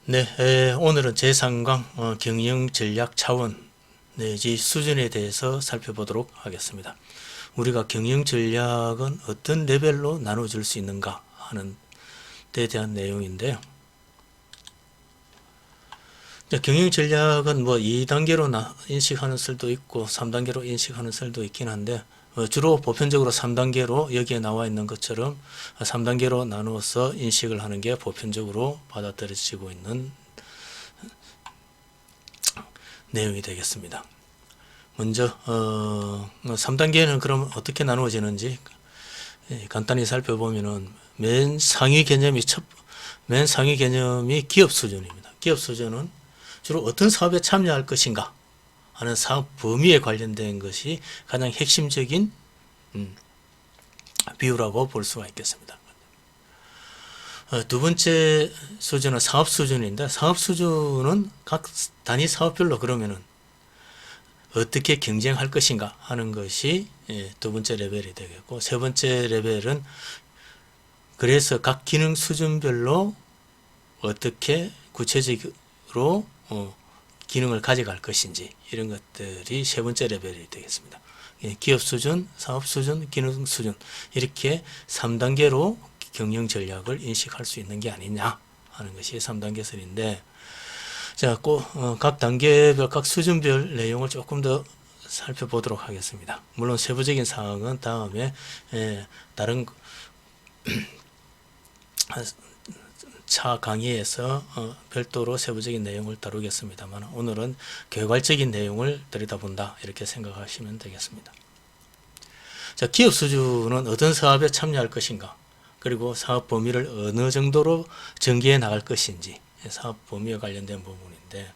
네, 오늘은 제3강 경영 전략 차원 내지 수준에 대해서 살펴보도록 하겠습니다. 우리가 경영 전략은 어떤 레벨로 나눠줄 수 있는가 하는 데 대한 내용인데요. 경영 전략은 뭐 2단계로 인식하는 썰도 있고 3단계로 인식하는 썰도 있긴 한데 주로 보편적으로 3단계로 여기에 나와 있는 것처럼 3단계로 나누어서 인식을 하는 게 보편적으로 받아들여지고 있는 내용이 되겠습니다. 먼저 3단계는 그럼 어떻게 나누어지는지 간단히 살펴보면은 맨 상위 개념이 기업 수준입니다. 기업 수준은 주로 어떤 사업에 참여할 것인가 하는 사업 범위에 관련된 것이 가장 핵심적인 비유라고 볼 수가 있겠습니다. 두 번째 수준은 사업 수준인데, 사업 수준은 각 단위 사업별로 그러면은 어떻게 경쟁할 것인가 하는 것이 두 번째 레벨이 되겠고, 세 번째 레벨은 그래서 각 기능 수준별로 어떻게 구체적으로 기능을 가져갈 것인지, 이런 것들이 세 번째 레벨이 되겠습니다. 기업 수준, 사업 수준, 기능 수준, 이렇게 3단계로 경영 전략을 인식할 수 있는 게 아니냐 하는 것이 3단계 설인데, 자, 각 단계별, 각 수준별 내용을 조금 더 살펴보도록 하겠습니다. 물론 세부적인 사항은 다음에 다른 차 강의에서 별도로 세부적인 내용을 다루겠습니다만, 오늘은 개괄적인 내용을 들여다본다 이렇게 생각하시면 되겠습니다. 자, 기업 수준은 어떤 사업에 참여할 것인가, 그리고 사업 범위를 어느 정도로 전개해 나갈 것인지, 사업 범위와 관련된 부분인데,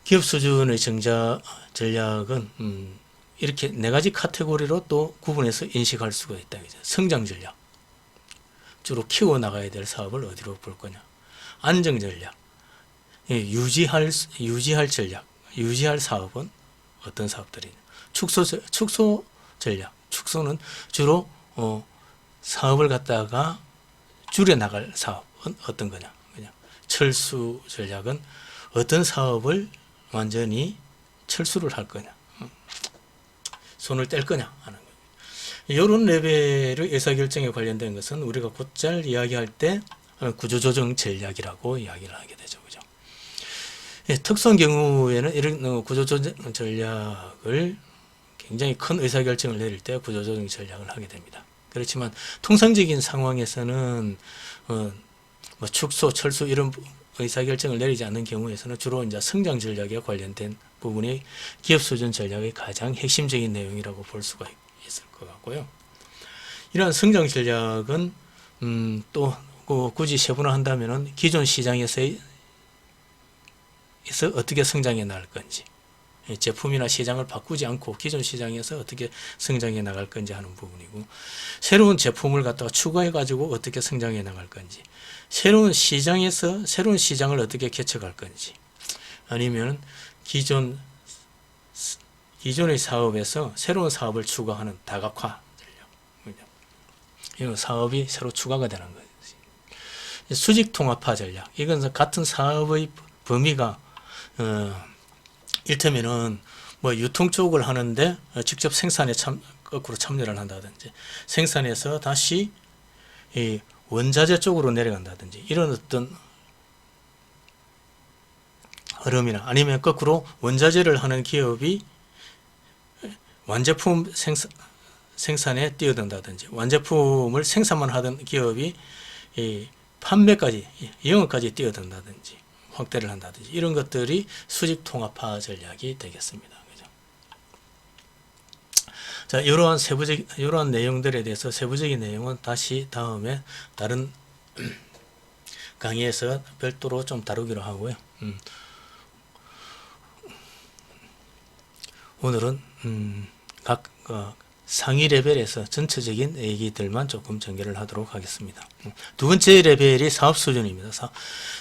기업 수준의 전략은 이렇게 네 가지 카테고리로 또 구분해서 인식할 수가 있다. 성장 전략, 주로 키워나가야 될 사업을 어디로 볼 거냐. 안정 전략, 유지할 전략, 유지할 사업은 어떤 사업들이냐. 축소 전략, 축소는 주로 사업을 갖다가 줄여나갈 사업은 어떤 거냐. 그냥 철수 전략은 어떤 사업을 완전히 철수를 할 거냐, 손을 뗄 거냐 하는 거예요. 이런 레벨의 의사결정에 관련된 것은 우리가 곧잘 이야기할 때 구조조정 전략이라고 이야기를 하게 되죠. 그죠? 특수한 경우에는 이런 구조조정 전략을 굉장히 큰 의사결정을 내릴 때 구조조정 전략을 하게 됩니다. 그렇지만 통상적인 상황에서는 뭐 축소, 철수 이런 의사결정을 내리지 않는 경우에서는 주로 이제 성장 전략에 관련된 부분이 기업 수준 전략의 가장 핵심적인 내용이라고 볼 수가 있을 것 같고요. 이러한 성장 전략은 또 굳이 세분화한다면은 기존 시장에서 어떻게 성장해 나갈 건지, 제품이나 시장을 바꾸지 않고 기존 시장에서 어떻게 성장해 나갈 건지 하는 부분이고, 새로운 제품을 갖다가 추가해 가지고 어떻게 성장해 나갈 건지, 새로운 시장을 어떻게 개척할 건지, 아니면 기존의 사업에서 새로운 사업을 추가하는 다각화 전략, 이 사업이 새로 추가가 되는 거예요. 수직 통합화 전략, 이건 같은 사업의 범위가 일테면은 뭐 유통 쪽을 하는데 직접 생산에 거꾸로 참여를 한다든지, 생산에서 다시 이 원자재 쪽으로 내려간다든지, 이런 어떤 흐름이나, 아니면 거꾸로 원자재를 하는 기업이 완제품 생산에 뛰어든다든지, 완제품을 생산만 하던 기업이 이 판매까지, 영업까지 뛰어든다든지 확대를 한다든지, 이런 것들이 수직 통합화 전략이 되겠습니다. 그죠? 자, 이러한 내용들에 대해서 세부적인 내용은 다시 다음에 다른 강의에서 별도로 좀 다루기로 하고요. 오늘은 각 상위 레벨에서 전체적인 얘기들만 조금 전개를 하도록 하겠습니다. 두 번째 레벨이 사업 수준입니다.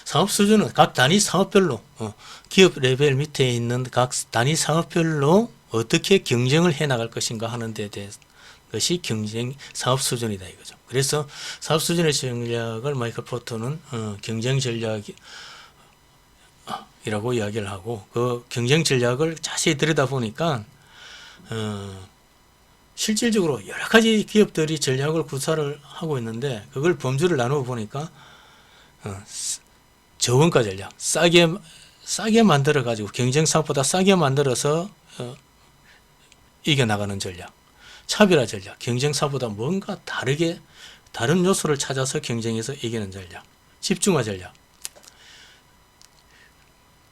사업 수준은 각 단위 사업별로, 기업 레벨 밑에 있는 각 단위 사업별로 어떻게 경쟁을 해 나갈 것인가 하는 데 대한 것이 경쟁 사업 수준이다 이거죠. 그래서 사업 수준의 전략을 마이클 포터는 경쟁 전략이라고 이야기를 하고, 그 경쟁 전략을 자세히 들여다보니까 실질적으로 여러 가지 기업들이 전략을 구사를 하고 있는데, 그걸 범주를 나누어 보니까 저원가 전략, 싸게 만들어 가지고 경쟁 사업보다 싸게 만들어서 이겨나가는 전략, 차별화 전략, 경쟁 사업보다 뭔가 다른 요소를 찾아서 경쟁에서 이기는 전략, 집중화 전략.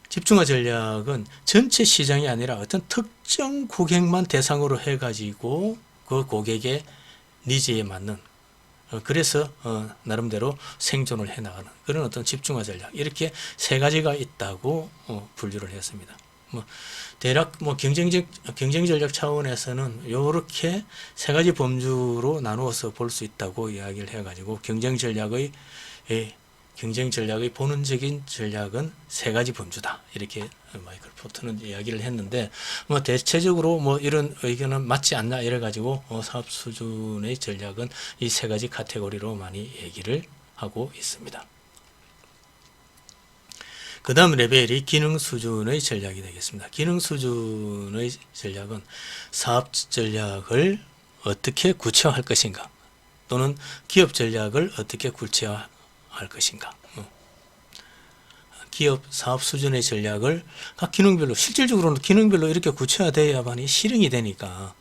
집중화 전략은 전체 시장이 아니라 어떤 특정 고객만 대상으로 해가지고 그 고객의 니즈에 맞는, 그래서 나름대로 생존을 해나가는 그런 어떤 집중화 전략, 이렇게 세 가지가 있다고 분류를 했습니다. 대략 경쟁 전략 차원에서는 이렇게 세 가지 범주로 나누어서 볼 수 있다고 이야기를 해가지고, 경쟁 전략의 본원적인 전략은 세 가지 범주다, 이렇게 마이클 포터는 이야기를 했는데, 대체적으로 이런 의견은 맞지 않나 이래 가지고 사업 수준의 전략은 이 세 가지 카테고리로 많이 얘기를 하고 있습니다. 그 다음 레벨이 기능 수준의 전략이 되겠습니다. 기능 수준의 전략은 사업 전략을 어떻게 구체화할 것인가, 또는 기업 전략을 어떻게 구체화할 것인가. 기업 사업 수준의 전략을 각 기능별로, 실질적으로는 기능별로 이렇게 구체화되어야만이 실행이 되니까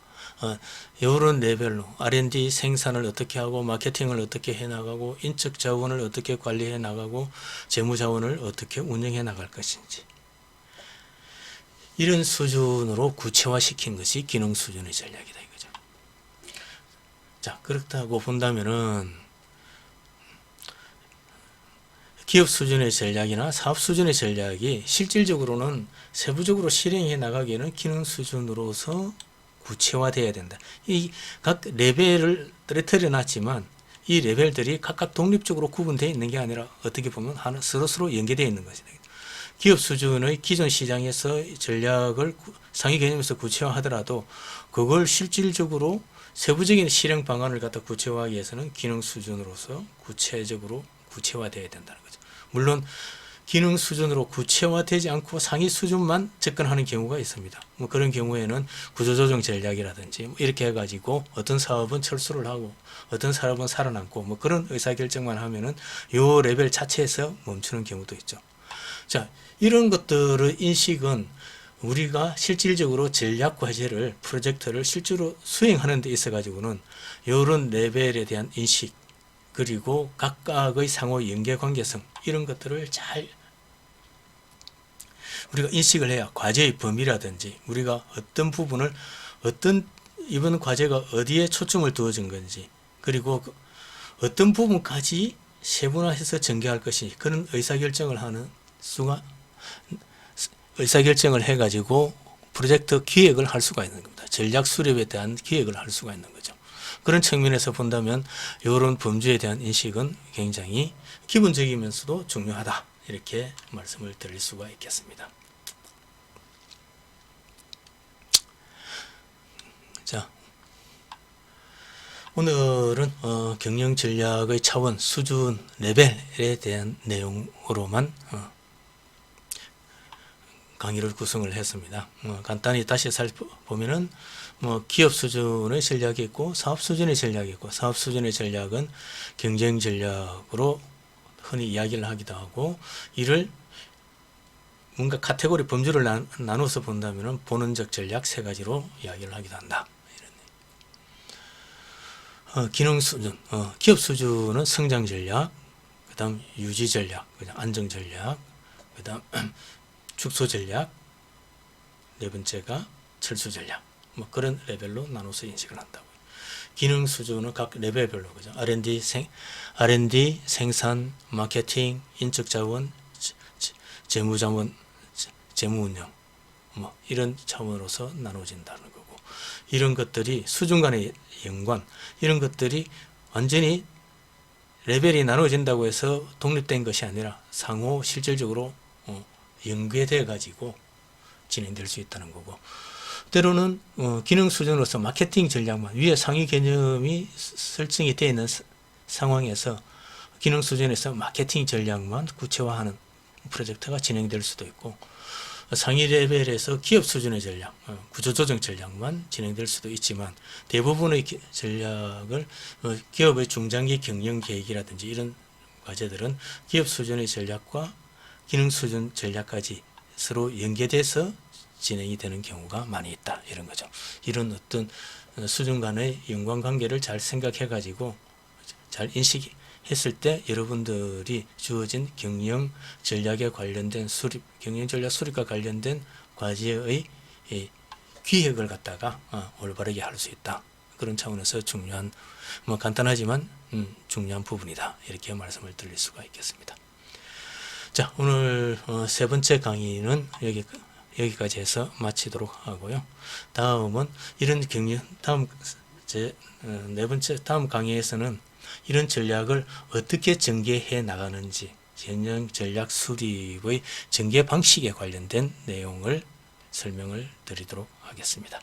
이런 레벨로 R&D 생산을 어떻게 하고, 마케팅을 어떻게 해나가고, 인적 자원을 어떻게 관리해 나가고, 재무 자원을 어떻게 운영해 나갈 것인지, 이런 수준으로 구체화시킨 것이 기능 수준의 전략이다 이거죠. 자, 그렇다고 본다면은 기업 수준의 전략이나 사업 수준의 전략이 실질적으로는 세부적으로 실행해 나가기에는 기능 수준으로서 구체화되어야 된다. 이 각 레벨을 떨어뜨려 놨지만 이 레벨들이 각각 독립적으로 구분되어 있는 게 아니라 어떻게 보면 서로 연계되어 있는 것이다. 기업 수준의 기존 시장에서 전략을 상위 개념에서 구체화하더라도 그걸 실질적으로 세부적인 실행 방안을 갖다 구체화하기 위해서는 기능 수준으로서 구체적으로 구체화되어야 된다는 거죠. 물론 기능 수준으로 구체화되지 않고 상위 수준만 접근하는 경우가 있습니다. 그런 경우에는 구조조정 전략이라든지 이렇게 해가지고 어떤 사업은 철수를 하고 어떤 사업은 살아남고 그런 의사결정만 하면은 요 레벨 자체에서 멈추는 경우도 있죠. 자, 이런 것들의 인식은 우리가 실질적으로 전략 과제를, 프로젝트를 실제로 수행하는 데 있어 가지고는 이런 레벨에 대한 인식, 그리고 각각의 상호 연계 관계성, 이런 것들을 잘 우리가 인식을 해야 과제의 범위라든지 우리가 어떤 부분을 이번 과제가 어디에 초점을 두어진 건지, 그리고 어떤 부분까지 세분화해서 전개할 것인지, 그런 의사결정을 해가지고 프로젝트 기획을 할 수가 있는 겁니다. 전략 수립에 대한 기획을 할 수가 있는 거죠. 그런 측면에서 본다면 이런 범주에 대한 인식은 굉장히 기본적이면서도 중요하다, 이렇게 말씀을 드릴 수가 있겠습니다. 자, 오늘은 경영 전략의 차원, 수준, 레벨에 대한 내용으로만 강의를 구성을 했습니다. 간단히 다시 살펴보면은 기업 수준의 전략이 있고 사업 수준의 전략이 있고, 사업 수준의 전략은 경쟁 전략으로 흔히 이야기를 하기도 하고, 이를 뭔가 카테고리 범주를 나눠서 본다면은 본원적 전략 세 가지로 이야기를 하기도 한다. 기능 수준, 기업 수준은 성장 전략, 그 다음 유지 전략, 그다음 안정 전략, 그 다음 축소 전략, 네 번째가 철수 전략, 그런 레벨로 나눠서 인식을 한다고요. 기능 수준은 각 레벨별로, 그죠? R&D, 생산, 마케팅, 인적 자원, 재무 자원, 재무 운영, 이런 차원으로서 나눠진다는 거고, 이런 것들이 수준 간의 연관, 이런 것들이 완전히 레벨이 나눠진다고 해서 독립된 것이 아니라 상호 실질적으로 연계돼 가지고 진행될 수 있다는 거고, 때로는 기능 수준으로서 마케팅 전략만 위에 상위 개념이 설정이 되어 있는 상황에서 기능 수준에서 마케팅 전략만 구체화하는 프로젝트가 진행될 수도 있고, 상위 레벨에서 기업 수준의 전략, 구조조정 전략만 진행될 수도 있지만, 대부분의 전략을 기업의 중장기 경영 계획이라든지 이런 과제들은 기업 수준의 전략과 기능 수준 전략까지 서로 연계돼서 진행이 되는 경우가 많이 있다, 이런 거죠. 이런 어떤 수준 간의 연관관계를 잘 생각해 가지고 잘 인식했을 때 여러분들이 주어진 경영 전략에 관련된 경영 전략 수립과 관련된 과제의 기획을 갖다가 올바르게 할 수 있다. 그런 차원에서 중요한, 간단하지만 중요한 부분이다, 이렇게 말씀을 드릴 수가 있겠습니다. 자, 오늘 세 번째 강의는 여기까지 해서 마치도록 하고요. 다음은 이런 다음 강의에서는 이런 전략을 어떻게 전개해 나가는지, 경영 전략 수립의 전개 방식에 관련된 내용을 설명을 드리도록 하겠습니다.